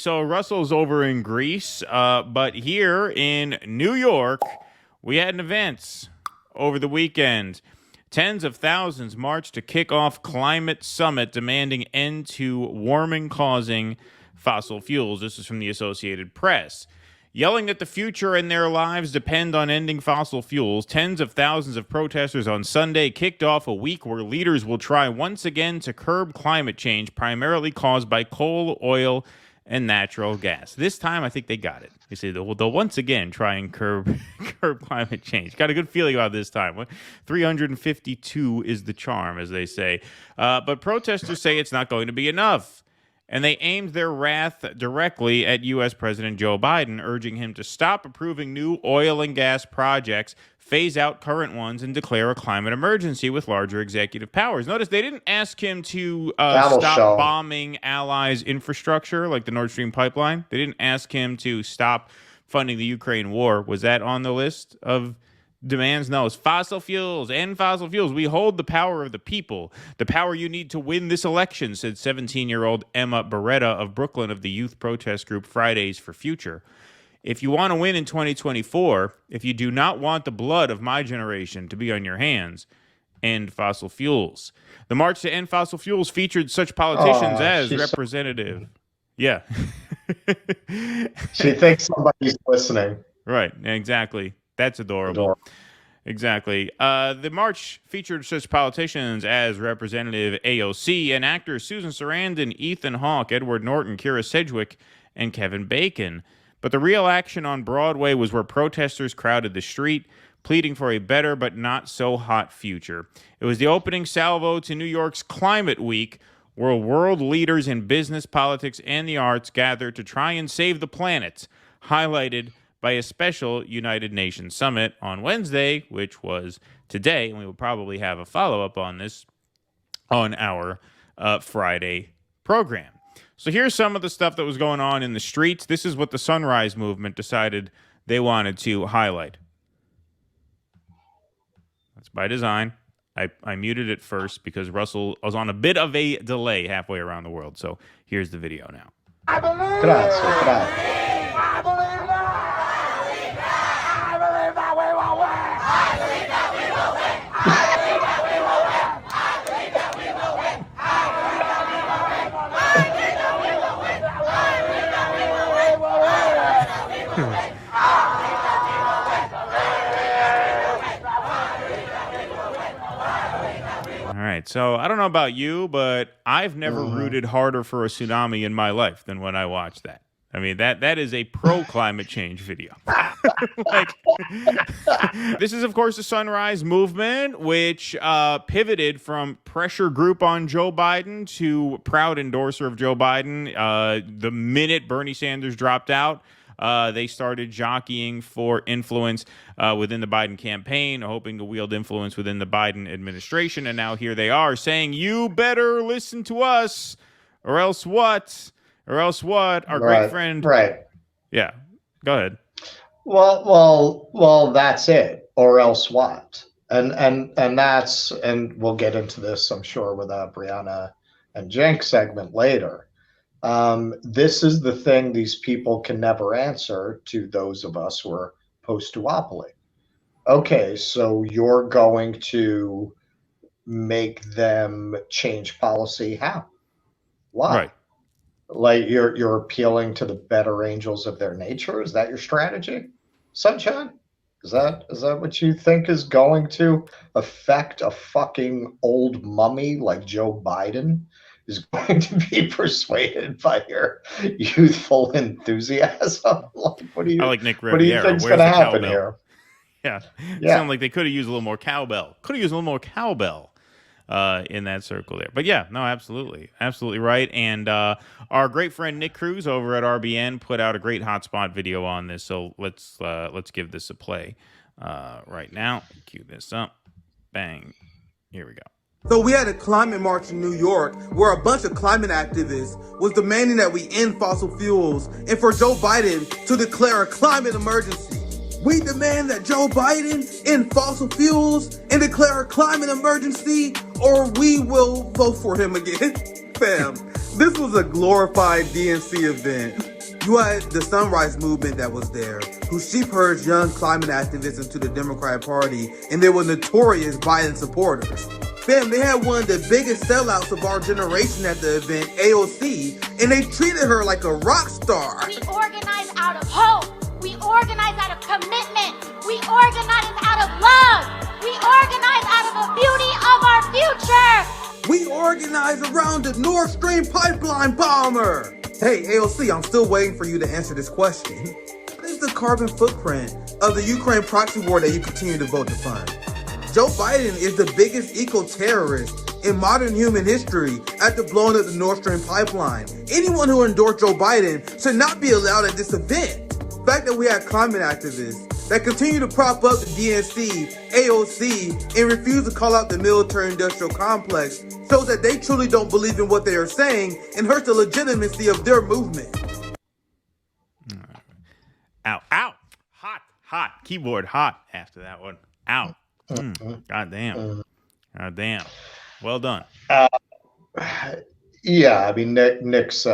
So Russell's over in Greece, but here in New York, we had an event over the weekend. Tens of thousands marched to kick off climate summit demanding end to warming causing fossil fuels. This is from the Associated Press. Yelling that the future and their lives depend on ending fossil fuels, tens of thousands of protesters on Sunday kicked off a week where leaders will try once again to curb climate change, primarily caused by coal, oil, and natural gas. This time, I think they got it. They say they'll once again try and curb climate change. Got a good feeling about this time. 352 is the charm, as they say. But protesters say it's not going to be enough. And they aimed their wrath directly at U.S. President Joe Biden, urging him to stop approving new oil and gas projects, phase out current ones, and declare a climate emergency with larger executive powers. Notice they didn't ask him to stop bombing allies' infrastructure, like the Nord Stream pipeline. They didn't ask him to stop funding the Ukraine war. Was that on the list of demands? No, it's fossil fuels. End fossil fuels. We hold the power of the people, the power you need to win this election, said 17-year-old Emma Beretta of Brooklyn of the youth protest group Fridays for Future. If you want to win in 2024, if you do not want the blood of my generation to be on your hands, end fossil fuels. The March to End Fossil Fuels featured such politicians as Representative. Yeah. She thinks somebody's listening. Right, exactly. That's adorable. Exactly. The march featured such politicians as Representative AOC and actors Susan Sarandon, Ethan Hawke, Edward Norton, Kira Sedgwick, and Kevin Bacon. But the real action on Broadway was where protesters crowded the street, pleading for a better but not so hot future. It was the opening salvo to New York's Climate Week, where world leaders in business, politics, and the arts gathered to try and save the planet, highlighted by a special United Nations summit on Wednesday, which was today, and we will probably have a follow-up on this on our Friday program. So here's some of the stuff that was going on in the streets. This is what the Sunrise Movement decided they wanted to highlight. That's by design. I muted it first because Russell was on a bit of a delay halfway around the world. So here's the video now. I believe that we will win. I believe that we will win. I believe that we will win. I believe that we will win. I believe that we will win. I believe that we will win. I believe that we will win. I believe that we will win. All right, so I don't know about you, but I've never rooted harder for a tsunami in my life than when I watched that. I mean, that is a pro-climate change video. This is, of course, the Sunrise Movement, which pivoted from pressure group on Joe Biden to proud endorser of Joe Biden. The minute Bernie Sanders dropped out, they started jockeying for influence within the Biden campaign, hoping to wield influence within the Biden administration. And now here they are saying, you better listen to us or else what? Or else what? Our great friend. Right. Yeah. Go ahead. Well, that's it. Or else what? And that's, and we'll get into this, I'm sure, with Brianna and Jenk segment later. This is the thing these people can never answer to those of us who are post-duopoly. Okay, so you're going to make them change policy? How? Why? Right. Like you're appealing to the better angels of their nature? Is that your strategy, Sunshine? Is that what you think is going to affect a fucking old mummy like Joe Biden is going to be persuaded by your youthful enthusiasm? Like, what do you? I like Nick Riviera. What do you think's going to happen here? Yeah. Sound like they could have used a little more cowbell. In that circle there. But yeah, no, absolutely. Absolutely right. And our great friend Nick Cruz over at RBN put out a great hotspot video on this. So let's give this a play right now. Cue this up. Bang. Here we go. So we had a climate march in New York where a bunch of climate activists was demanding that we end fossil fuels and for Joe Biden to declare a climate emergency. We demand that Joe Biden end fossil fuels and declare a climate emergency, or we will vote for him again. Fam, this was a glorified DNC event. You had the Sunrise Movement that was there, who sheep-herded young climate activists into the Democratic Party, and they were notorious Biden supporters. Fam, they had one of the biggest sellouts of our generation at the event, AOC, and they treated her like a rock star. We organize out of hope. We organize out of commitment. We organize out of love. We organize out of the beauty of our future. We organize around the Nord Stream pipeline bomber. Hey, AOC, I'm still waiting for you to answer this question. What is the carbon footprint of the Ukraine proxy war that you continue to vote to fund? Joe Biden is the biggest eco-terrorist in modern human history after blowing up the Nord Stream pipeline. Anyone who endorsed Joe Biden should not be allowed at this event. The fact that we have climate activists that continue to prop up the DNC, AOC, and refuse to call out the military-industrial complex shows that they truly don't believe in what they are saying and hurts the legitimacy of their movement. Ow, ow, hot, keyboard hot after that one. Ow. God damn. Well done. Yeah, I mean, Nick's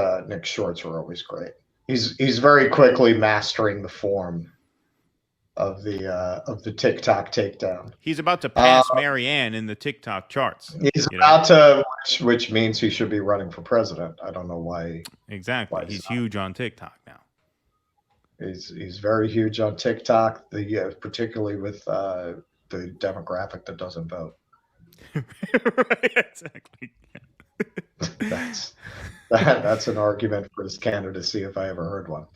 shorts were always great. He's very quickly mastering the form of the TikTok takedown. He's about to pass Marianne in the TikTok charts. He's about to, which means he should be running for president. I don't know why. Exactly. Why he's huge on TikTok now. He's very huge on TikTok. Particularly with the demographic that doesn't vote. Right, exactly. That's an argument for his candidacy if I ever heard one.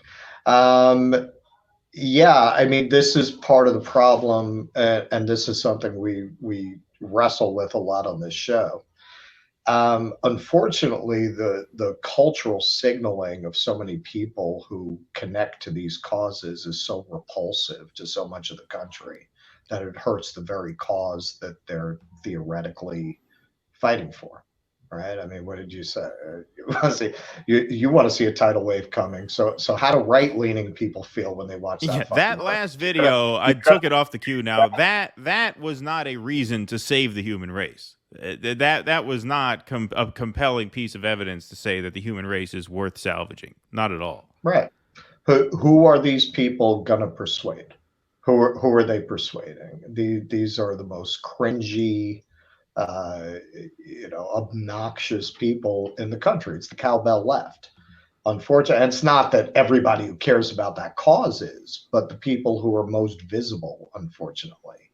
Yeah, I mean, this is part of the problem, and this is something we wrestle with a lot on this show. Unfortunately, the cultural signaling of so many people who connect to these causes is so repulsive to so much of the country that it hurts the very cause that they're theoretically fighting for. Right? I mean, what did you say? You want to see a tidal wave coming. So how do right-leaning people feel when they watch that? Yeah, that last video, I took it off the queue now. That was not a reason to save the human race. That was not a compelling piece of evidence to say that the human race is worth salvaging. Not at all. Right. Who are these people going to persuade? Who are they persuading? These are the most cringy, obnoxious people in the country. It's the cowbell left. Unfortunately, and it's not that everybody who cares about that cause is, but the people who are most visible, unfortunately,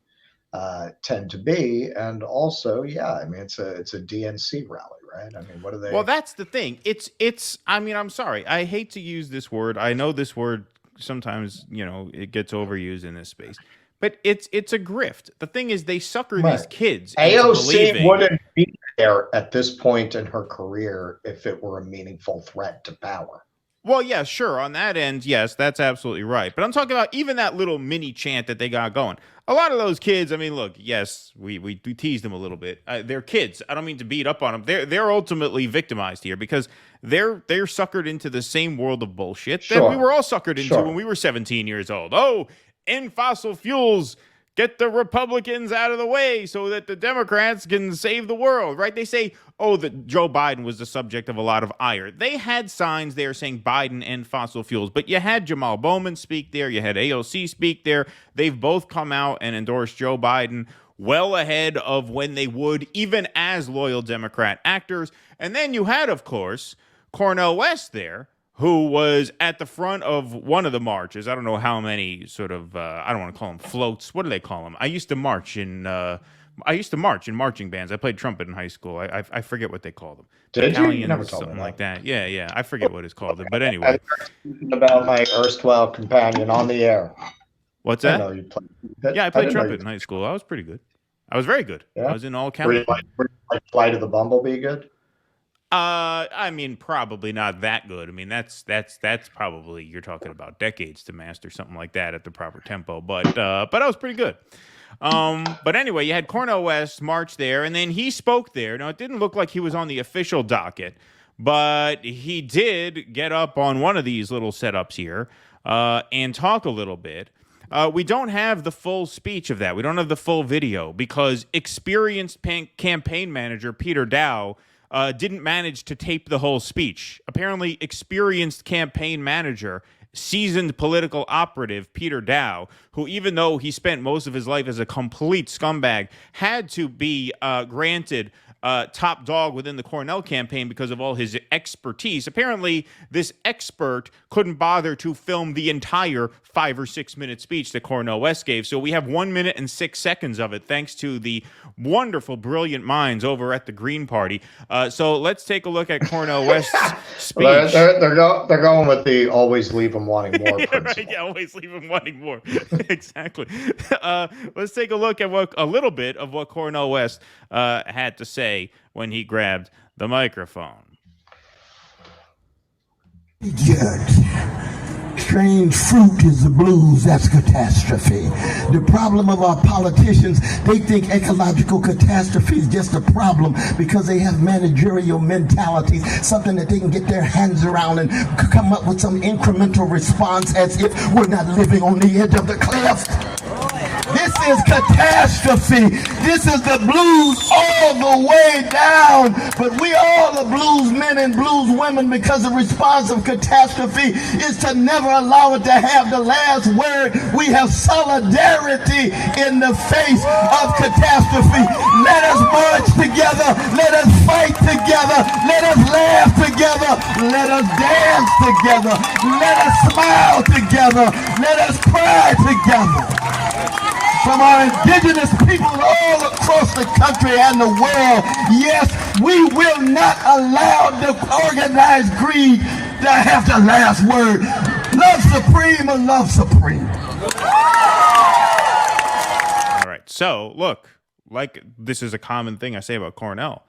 tend to be. And also, yeah, I mean, it's a DNC rally, right? I mean, what are they? Well, that's the thing. It's. I mean, I'm sorry. I hate to use this word. I know this word sometimes, it gets overused in this space. But it's a grift. The thing is, they sucker these kids. AOC wouldn't be there at this point in her career if it were a meaningful threat to power. Well, yeah, sure. On that end, yes, that's absolutely right. But I'm talking about even that little mini chant that they got going. A lot of those kids, I mean, look, yes, we teased them a little bit. They're kids. I don't mean to beat up on them. They're ultimately victimized here because they're suckered into the same world of bullshit that we were all suckered into when we were 17 years old. Oh, end fossil fuels. Get the Republicans out of the way so that the Democrats can save the world, right? They say, that Joe Biden was the subject of a lot of ire. They had signs there saying Biden and fossil fuels, but you had Jamal Bowman speak there. You had AOC speak there. They've both come out and endorsed Joe Biden well ahead of when they would, even as loyal Democrat actors. And then you had, of course, Cornell West there, who was at the front of one of the marches. I don't know how many sort of, I don't want to call them floats. What do they call them? I used to march in marching bands. I played trumpet in high school. I forget what they call them. Did Battalions, you? Never told something me like that. Yeah. I forget what it's called. But anyway. About my erstwhile companion on the air. What's that? I know you played. Yeah, I played trumpet in high school. I was pretty good. I was very good. Yeah? I was in all Were counties. you like Flight of the Bumblebee good? I mean, probably not that good. I mean, that's probably, you're talking about decades to master something like that at the proper tempo. But I was pretty good. But anyway, you had Cornell West march there, and then he spoke there. Now, it didn't look like he was on the official docket, but he did get up on one of these little setups here and talk a little bit. We don't have the full speech of that. We don't have the full video because experienced campaign manager Peter Dow didn't manage to tape the whole speech. Apparently, experienced campaign manager, seasoned political operative Peter Dow, who, even though he spent most of his life as a complete scumbag, had to be granted top dog within the Cornell campaign because of all his expertise. Apparently, this expert couldn't bother to film the entire 5 or 6 minute speech that Cornell West gave. So we have 1 minute and 6 seconds of it, thanks to the wonderful, brilliant minds over at the Green Party. So let's take a look at Cornell West's speech. They're going with the always leave them wanting more principle. Right, yeah, always leave them wanting more. Exactly. Let's take a look at a little bit of what Cornell West had to say when he grabbed the microphone. Judge, strange fruit is the blues, that's catastrophe. The problem of our politicians, they think ecological catastrophe is just a problem because they have managerial mentality, something that they can get their hands around and come up with some incremental response as if we're not living on the edge of the cliff. This is catastrophe. This is the blues all the way down. But we all are blues men and blues women because the response of catastrophe is to never allow it to have the last word. We have solidarity in the face of catastrophe. Let us march together. Let us fight together. Let us laugh together. Let us dance together. Let us smile together. Let us cry together. From our indigenous people all across the country and the world, yes, we will not allow the organized greed to have the last word. Love supreme or love supreme. All right, so look, like this is a common thing I say about Cornell.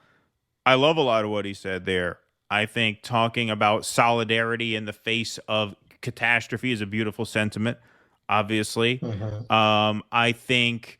I love a lot of what he said there. I think talking about solidarity in the face of catastrophe is a beautiful sentiment. Obviously, I think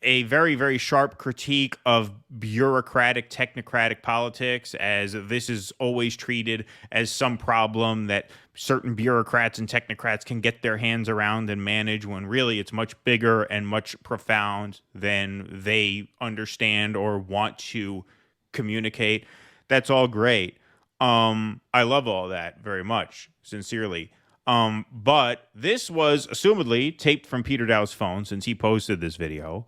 a very, very sharp critique of bureaucratic, technocratic politics, as this is always treated as some problem that certain bureaucrats and technocrats can get their hands around and manage, when really it's much bigger and much profound than they understand or want to communicate. That's all great. I love all that very much, sincerely. But this was assumedly taped from Peter Dow's phone since he posted this video.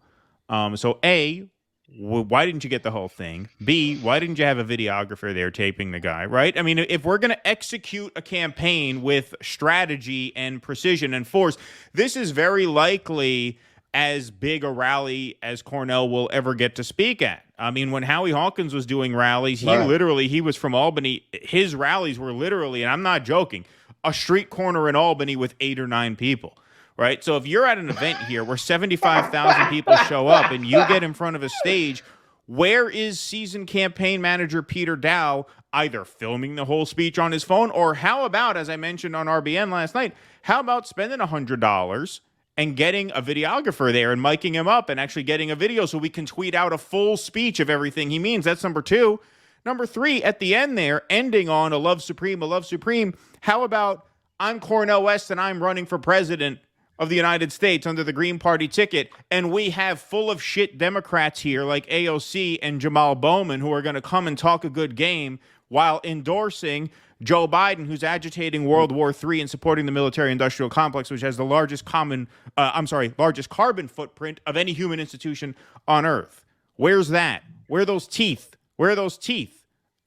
So A, why didn't you get the whole thing? B, why didn't you have a videographer there taping the guy, right? I mean, if we're going to execute a campaign with strategy and precision and force, this is very likely as big a rally as Cornell will ever get to speak at. I mean, when Howie Hawkins was doing rallies, he was from Albany. His rallies were literally, and I'm not joking, a street corner in Albany with 8 or 9 people, right? So if you're at an event here where 75,000 people show up and you get in front of a stage, where is seasoned campaign manager Peter Dow either filming the whole speech on his phone, or how about, as I mentioned on RBN last night, how about spending $100 and getting a videographer there and miking him up and actually getting a video so we can tweet out a full speech of everything he means? That's number 2. Number 3, at the end there, ending on a love supreme, how about I'm Cornell West and I'm running for president of the United States under the Green Party ticket, and we have full of shit Democrats here like AOC and Jamal Bowman who are going to come and talk a good game while endorsing Joe Biden, who's agitating World War III and supporting the military-industrial complex, which has the largest carbon footprint of any human institution on Earth. Where's that? Where are those teeth? Where are those teeth?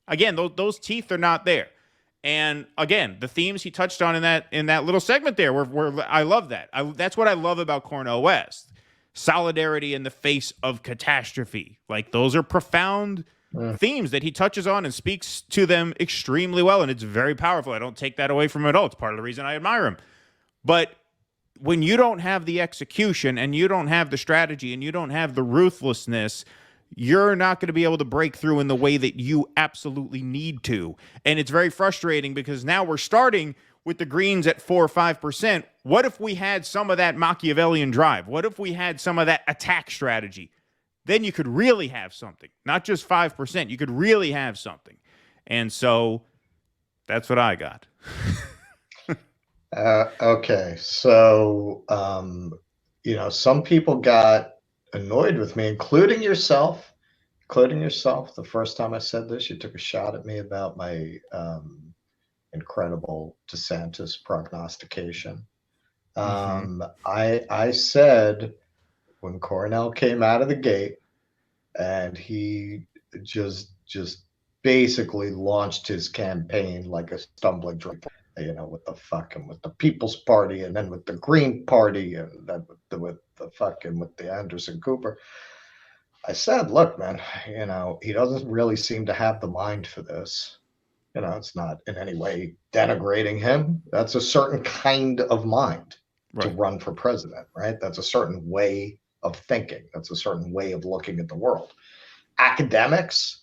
Again, those teeth are not there. And again, the themes he touched on in that little segment there, I love that. That's what I love about Cornell West. Solidarity in the face of catastrophe. Like, those are profound themes that he touches on and speaks to them extremely well, and it's very powerful. I don't take that away from him at all. It's part of the reason I admire him. But when you don't have the execution and you don't have the strategy and you don't have the ruthlessness, you're not going to be able to break through in the way that you absolutely need to. And it's very frustrating because now we're starting with the Greens at 4 or 5%. What if we had some of that Machiavellian drive? What if we had some of that attack strategy? Then you could really have something. Not just 5%. You could really have something. And so that's what I got. Okay. So, some people got annoyed with me, including yourself, including yourself, the first time I said this, you took a shot at me about my incredible DeSantis prognostication. I said when Cornell came out of the gate and he just basically launched his campaign like a stumbling block, with the People's Party, and then with the Green Party, and then with the Anderson Cooper. I said, look, man, he doesn't really seem to have the mind for this. It's not in any way denigrating him. That's a certain kind of mind to run for president, right? That's a certain way of thinking. That's a certain way of looking at the world. Academics,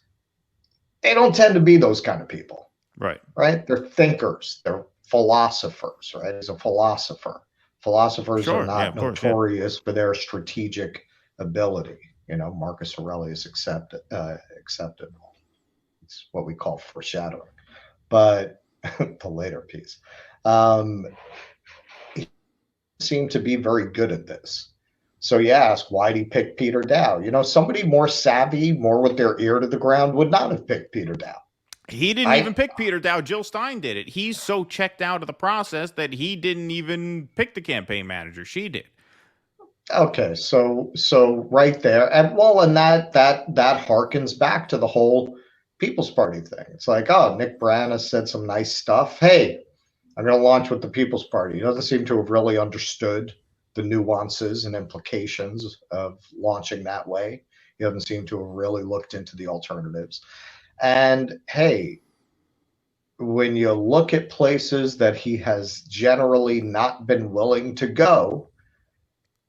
they don't tend to be those kind of people. Right? They're thinkers. They're philosophers, right? As a philosopher. Philosophers are not notorious for their strategic ability. Marcus Aurelius accepted. It's what we call foreshadowing. But the later piece. He seemed to be very good at this. So you ask, why'd he pick Peter Dow? Somebody more savvy, more with their ear to the ground would not have picked Peter Dow. He didn't even pick Peter Dow. Jill Stein did it. He's so checked out of the process that he didn't even pick the campaign manager. She did. Okay, so right there, and that harkens back to the whole People's Party thing. It's like, oh, Nick Brana said some nice stuff. Hey, I'm going to launch with the People's Party. He doesn't seem to have really understood the nuances and implications of launching that way. He doesn't seem to have really looked into the alternatives. And hey, when you look at places that he has generally not been willing to go,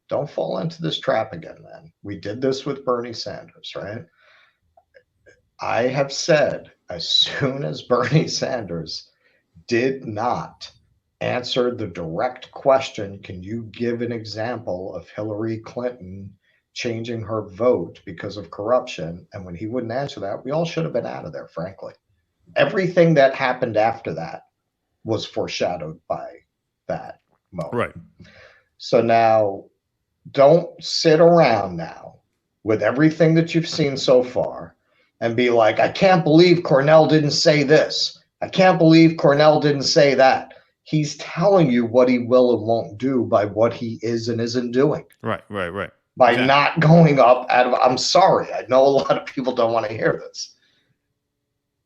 don't fall into this trap again, man. We did this with Bernie Sanders, right? I have said, as soon as Bernie Sanders did not answer the direct question, can you give an example of Hillary Clinton changing her vote because of corruption? And when he wouldn't answer that, we all should have been out of there, frankly. Everything that happened after that was foreshadowed by that moment. Right. So now, don't sit around now with everything that you've seen so far and be like, I can't believe Cornell didn't say this. I can't believe Cornell didn't say that. He's telling you what he will and won't do by what he is and isn't doing. Right. By not going up I'm sorry. I know a lot of people don't want to hear this.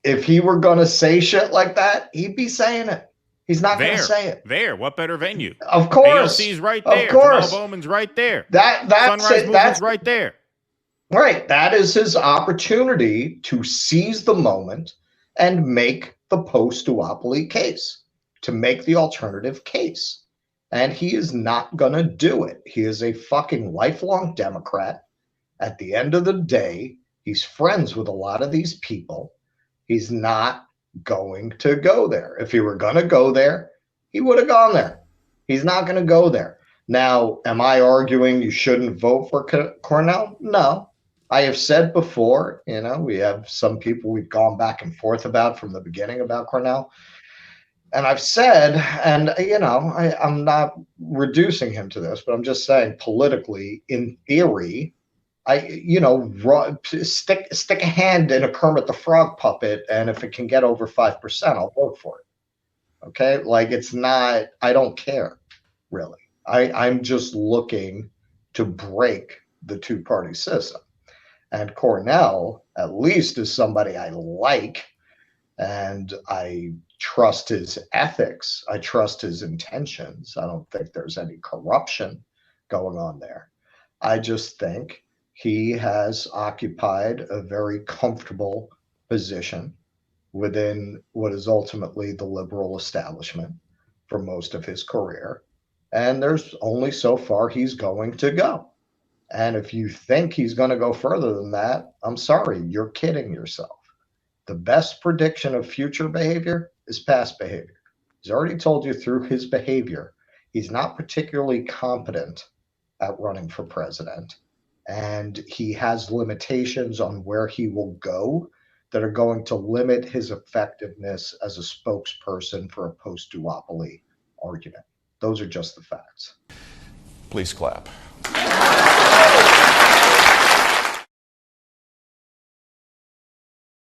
If he were going to say shit like that, he'd be saying it. He's not going to say it. What better venue? Of course. AOC's right there. Of course. Jamal Bowman's right there. Sunrise Movement's right there. Right. That is his opportunity to seize the moment and make the post-duopoly case, to make the alternative case. And he is not going to do it. He is a fucking lifelong Democrat. At the end of the day, he's friends with a lot of these people. He's not going to go there. If he were going to go there, he would have gone there. He's not going to go there. Now, am I arguing you shouldn't vote for Cornell? No. I have said before, we have some people we've gone back and forth about from the beginning about Cornell. And I've said, and, I'm not reducing him to this, but I'm just saying politically, in theory, stick a hand in a Kermit the Frog puppet, and if it can get over 5%, I'll vote for it. Okay? Like, it's not, I don't care, really. I'm just looking to break the two-party system. And Cornell, at least, is somebody I like, and I trust his ethics. I trust his intentions. I don't think there's any corruption going on there. I just think he has occupied a very comfortable position within what is ultimately the liberal establishment for most of his career. And there's only so far he's going to go. And if you think he's going to go further than that, I'm sorry, you're kidding yourself. The best prediction of future behavior is past behavior. He's already told you through his behavior, he's not particularly competent at running for president. And he has limitations on where he will go that are going to limit his effectiveness as a spokesperson for a post-duopoly argument. Those are just the facts. Please clap.